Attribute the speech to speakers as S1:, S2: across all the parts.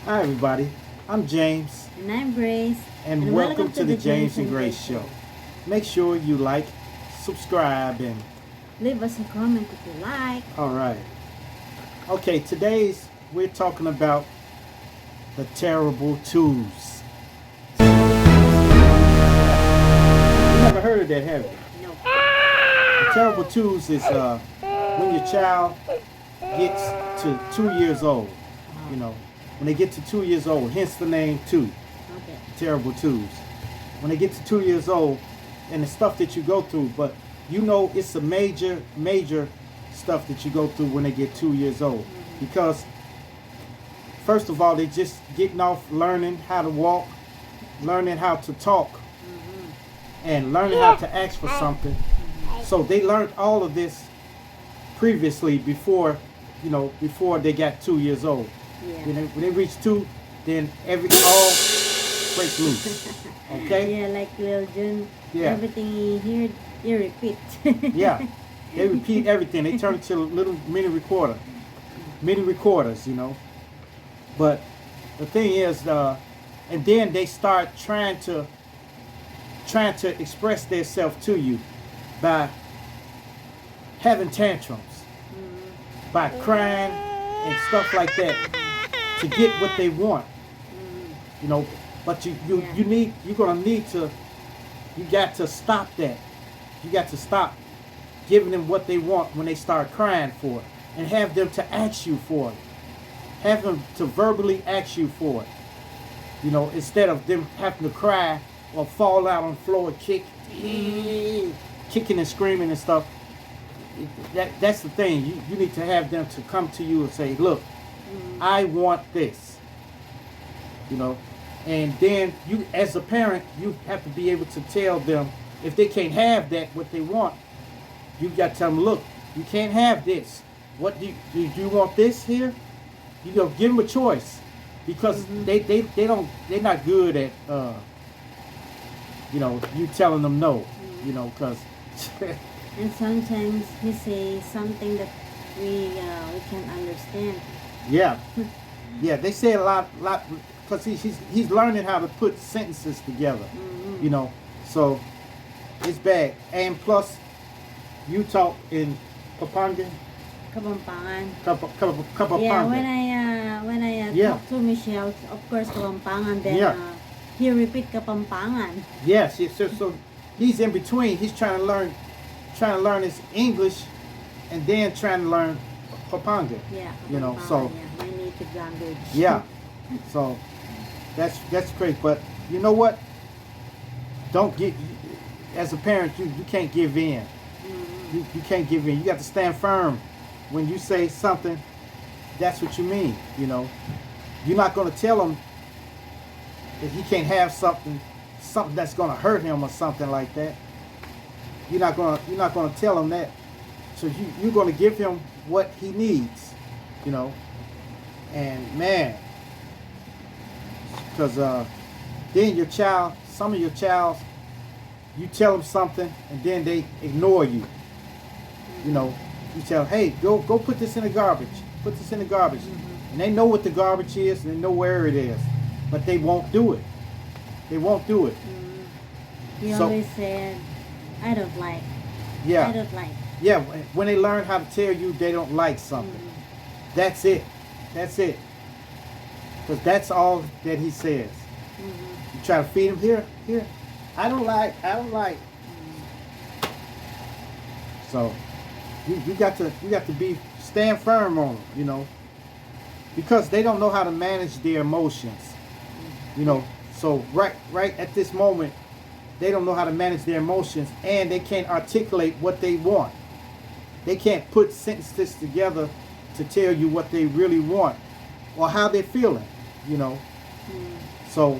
S1: Hi, everybody. I'm James,
S2: And I'm Grace.
S1: and welcome to the James and Grace Show. Make sure you like, subscribe, and
S2: Leave us a comment if you like.
S1: all right. Okay, today's we're talking about the terrible twos. You never heard of that, have you?
S2: No.
S1: The terrible twos is when your child gets to 2 years old. You know, when they get to 2 years old, hence the name two.
S2: Okay.
S1: Terrible twos. When they get to 2 years old, and the stuff that you go through, but you know it's a major stuff that you go through when they get 2 years old. Because first of all, they just getting off learning how to walk, learning how to talk, and learning how to ask for something. So they learned all of this previously before, before they got 2 years old.
S2: Yeah.
S1: When they reach two, then all break loose. Okay?
S2: Yeah, like Lil Jun.
S1: Yeah.
S2: Everything you hear, you repeat.
S1: Yeah. They repeat everything. They turn it to little mini recorders, But the thing is, and then they start trying to express themselves to you by having tantrums, by crying and stuff like that to get what they want. But you got to stop that. You got to stop giving them what they want when they start crying for it, and have them to ask you for it. Have them to verbally ask you for it. Instead of them having to cry or fall out on the floor and kicking and screaming and stuff. That's the thing. You need to have them to come to you and say, look, I want this. And then you, as a parent, you have to be able to tell them if they can't have that, what they want. You got to tell them, look, you can't have this. What do you want this here? Give them a choice, because they're not good at you telling them no. Because
S2: And sometimes he says something that we can understand.
S1: yeah, they say a lot because he's learning how to put sentences together. So it's bad. And plus, you talk in Papangan.
S2: Kapampangan.
S1: Kapampangan.
S2: Yeah, when I talk to Michelle, of course Kapampangan. Then he repeat Kapampangan.
S1: Yes. So he's in between. He's trying to learn his English, and then trying to learn Papangan.
S2: Yeah.
S1: So
S2: my native language.
S1: yeah. So that's great. But you know what? Don't get, as a parent, you can't give in. You can't give in. You got to stand firm. When you say something, that's what you mean. You're not going to tell him that he can't have something that's going to hurt him or something like that. You're not going to tell him that. So you're going to give him what he needs. And man, because then some of your child, you tell them something and then they ignore you. You tell them, hey, go put this in the garbage. Put this in the garbage. And they know what the garbage is and they know where it is. But they won't do it. They won't do it.
S2: He always said, I don't like.
S1: Yeah.
S2: I don't like.
S1: Yeah, when they learn how to tell you they don't like something. That's it. That's it. Because that's all that he says. You try to feed him, here. I don't like. So you got to stand firm on them, because they don't know how to manage their emotions. So right at this moment, they don't know how to manage their emotions, and they can't articulate what they want. They can't put sentences together to tell you what they really want or how they're feeling. So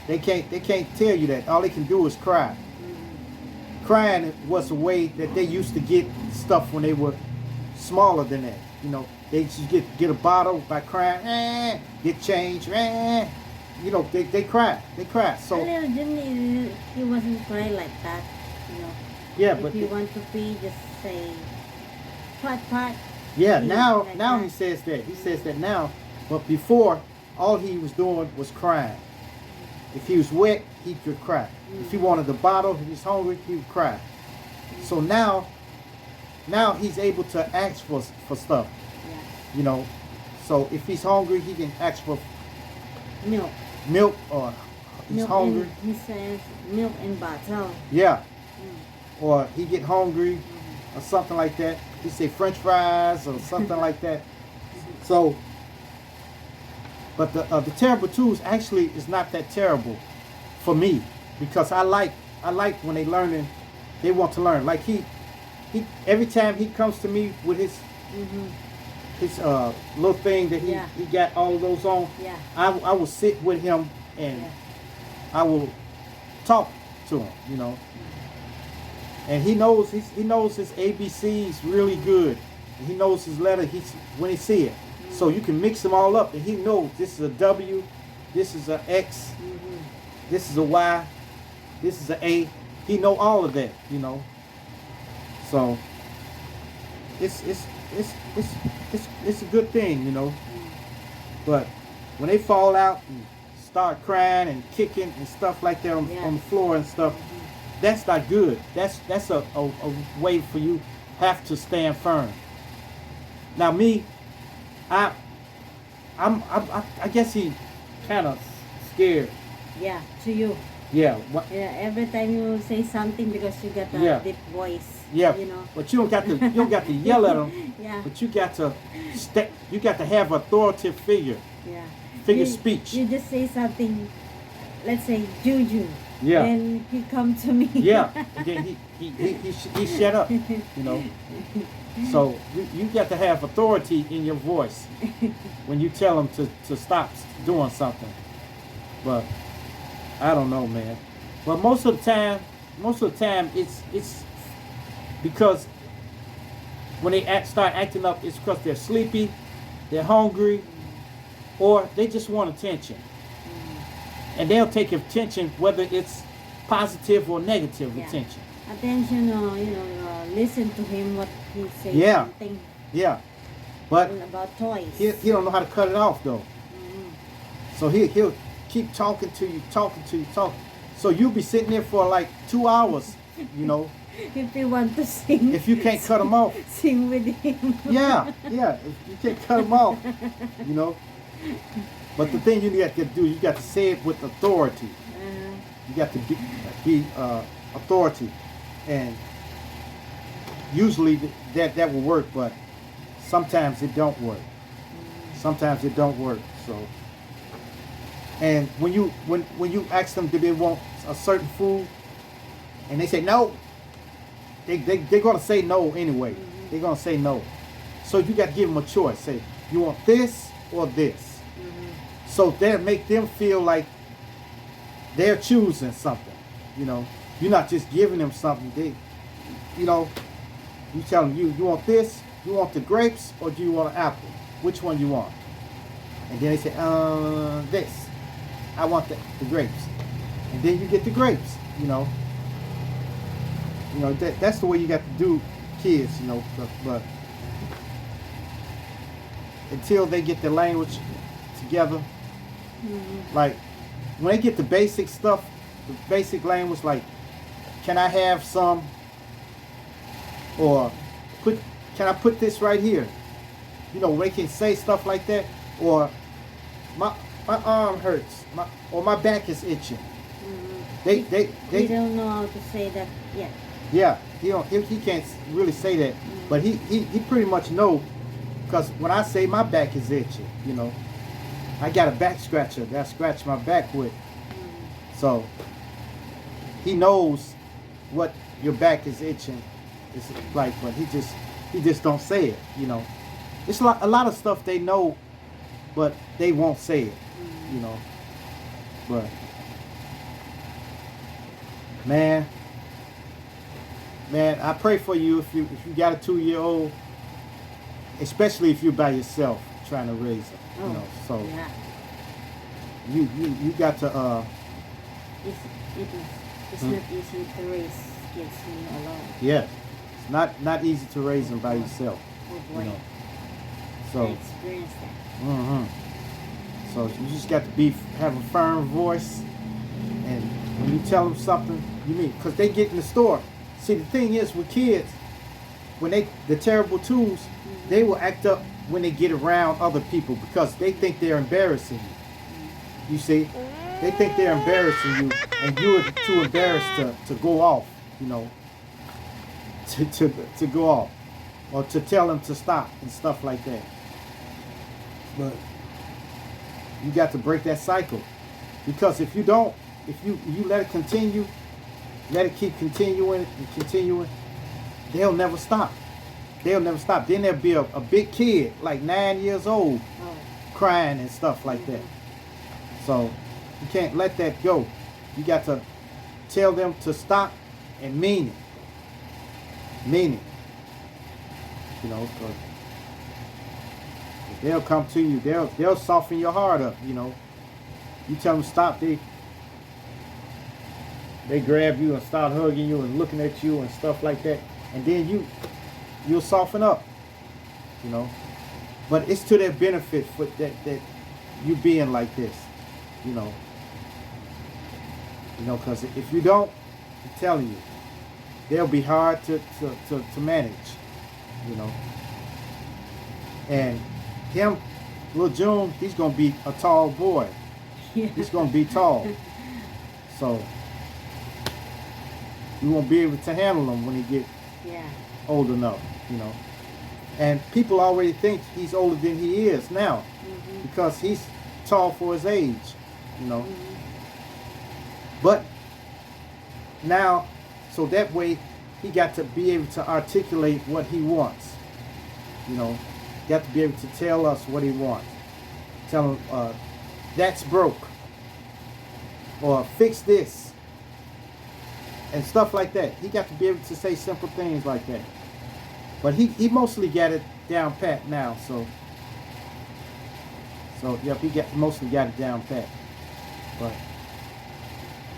S1: they can't tell you that. All they can do is cry. Crying was a way that they used to get stuff when they were smaller than that. They just get a bottle by crying, get change, they cry. So
S2: Lil Jun, he wasn't cry like that.
S1: yeah,
S2: if
S1: but
S2: you want to pee, just say, pot.
S1: yeah,
S2: Pee
S1: now
S2: like
S1: now
S2: that.
S1: he says that. He says that now But before, all he was doing was crying. If he was wet, he could cry. If he wanted the bottle, if he was hungry, he would cry. So now he's able to ask for stuff. You know. So if he's hungry, he can ask for milk, or he's hungry.
S2: He says milk and bottle.
S1: Yeah. Or he get hungry, or something like that. He say French fries or something like that. So, but the terrible 2's actually is not that terrible for me, because I like when they learning, they want to learn. Like he every time he comes to me with his little thing that he got all of those on, I will sit with him and I will talk to him, you know. And he knows his ABCs really good. And he knows his letter when he see it. So you can mix them all up, and he knows this is a W, this is a X, this is a Y, this is a A. He know all of that, you know. So it's a good thing, you know. But when they fall out and start crying and kicking and stuff like that on the floor and stuff, that's not good. That's a way for you have to stand firm. Now me, I guess he kind of scared.
S2: Yeah, to you.
S1: Yeah.
S2: Yeah. Every time you say something, because you got a deep voice.
S1: Yeah.
S2: You know.
S1: But you don't got to yell at him.
S2: Yeah.
S1: But you got to have authoritative figure.
S2: Yeah.
S1: Figure speech.
S2: You just say something. Let's say Juju.
S1: Yeah.
S2: Then he come to me.
S1: Yeah. And then he shut up. You know. So you got to have authority in your voice when you tell him to stop doing something. But I don't know, man. But most of the time it's because when they start acting up, it's because they're sleepy, they're hungry, or they just want attention. And they'll take attention whether it's positive or negative attention.
S2: Attention, listen to him what he says.
S1: Yeah.
S2: Something.
S1: Yeah. But
S2: about toys.
S1: He don't know how to cut it off though. So he'll keep talking to you. So you'll be sitting there for like 2 hours, you know.
S2: If you want to sing.
S1: If you can't cut him off.
S2: Sing with him.
S1: Yeah. If you can't cut him off, you know. But the thing you got to do, you got to say it with authority. You got to be authority, and usually that will work, but sometimes it don't work. Sometimes it don't work. So, and when you ask them, do they want a certain food, and they say no, they're gonna say no anyway. They're gonna say no. So you got to give them a choice. Say, you want this or this. So that make them feel like they're choosing something, you know. You're not just giving them something. You tell them you want this, you want the grapes, or do you want an apple? Which one you want? And then they say, this. I want the grapes. And then you get the grapes, you know. That's the way you got to do kids, you know. But until they get the language together. Like when they get the basic stuff, the basic language, like can I have some, or can I put this right here? You know, they can say stuff like that, or my arm hurts, or my back is itching. They
S2: don't know how to say that yet.
S1: Yeah, he can't really say that, but he pretty much know, because when I say my back is itching, you know. I got a back scratcher that I scratch my back with. So he knows what your back is itching. It's like, but he just don't say it, you know. It's a lot of stuff they know, but they won't say it, you know. But man, I pray for you if you got a 2-year-old, especially if you're by yourself trying to raise them. You know, so you got to
S2: it's not easy to raise kids alone.
S1: Yes, it's not easy to raise them by yourself.
S2: Oh boy.
S1: You know. So
S2: I experienced that.
S1: So you just got to have a firm voice, and when you tell them something, you mean, because they get in the store. See, the thing is with kids, when the terrible 2's, they will act up when they get around other people because they think they're embarrassing you. You see, they think they're embarrassing you, and you're too embarrassed to go off, you know, to go off, or to tell them to stop and stuff like that. But you got to break that cycle, because if you don't, if you let it continue, let it keep continuing and continuing, they'll never stop. They'll never stop. Then there'll be a big kid, like 9 years old, crying and stuff like that. So you can't let that go. You got to tell them to stop and mean it. Mean it. You know, because they'll come to you. They'll soften your heart up. You know, you tell them stop, they grab you and start hugging you and looking at you and stuff like that, and then you'll soften up. You know, but it's to their benefit for that you being like this. You know, because if you don't, I'm telling you, they'll be hard to manage. You know, and him, little June, he's gonna be a tall boy.
S2: Yeah.
S1: He's gonna be tall, so you won't be able to handle him when he get old enough. You know, and people already think he's older than he is now, because he's tall for his age. You know, but now, so that way he got to be able to articulate what he wants. You know, got to be able to tell us what he wants. Tell him that's broke, or fix this, and stuff like that. He got to be able to say simple things like that. But he mostly got it down pat now. So yep, he mostly got it down pat. But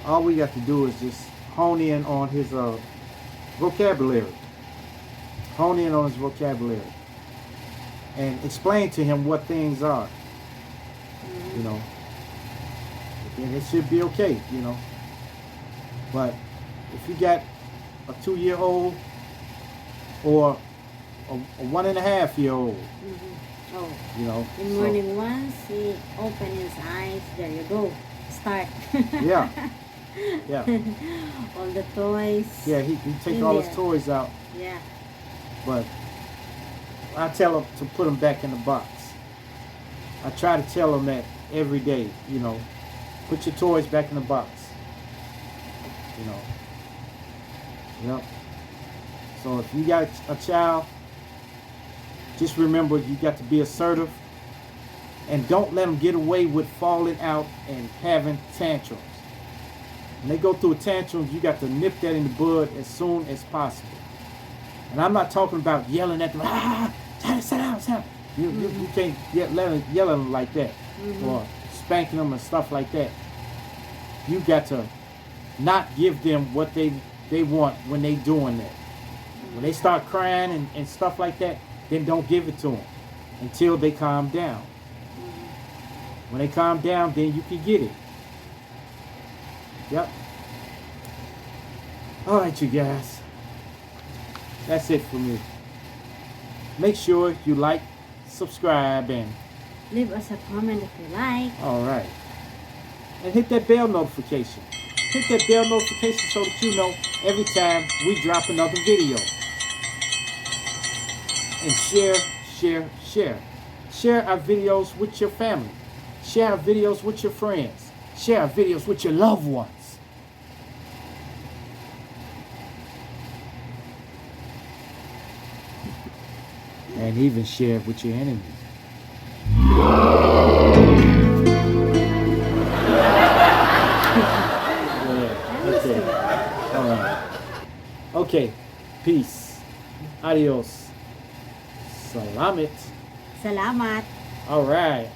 S1: all we got to do is just hone in on his vocabulary. Hone in on his vocabulary. And explain to him what things are. You know. And it should be okay, you know. But if you got a 2-year-old or a 1.5-year-old, you know.
S2: In the morning, once he open his eyes, there you go. Start.
S1: Yeah.
S2: All the toys.
S1: Yeah, he take all his toys out.
S2: Yeah.
S1: But I tell him to put them back in the box. I try to tell him that every day, you know. Put your toys back in the box. You know. Yep. So if you got a child, just remember you got to be assertive, and don't let them get away with falling out and having tantrums. When they go through tantrums, you got to nip that in the bud as soon as possible. And I'm not talking about yelling at them, sit down. You can't yell at them like that, or spanking them and stuff like that. You got to not give them what they want when they doing that. When they start crying and stuff like that, then don't give it to them until they calm down. When they calm down, then you can get it. Yep. All right, you guys. That's it for me. Make sure you like, subscribe, and
S2: leave us a comment if you like.
S1: All right. And hit that bell notification. Hit that bell notification so that you know every time we drop another video. And share. Share our videos with your family. Share our videos with your friends. Share our videos with your loved ones. And even share it with your enemies. Okay. All right. Okay. Peace. Adios. Salamat.
S2: Salamat.
S1: All right.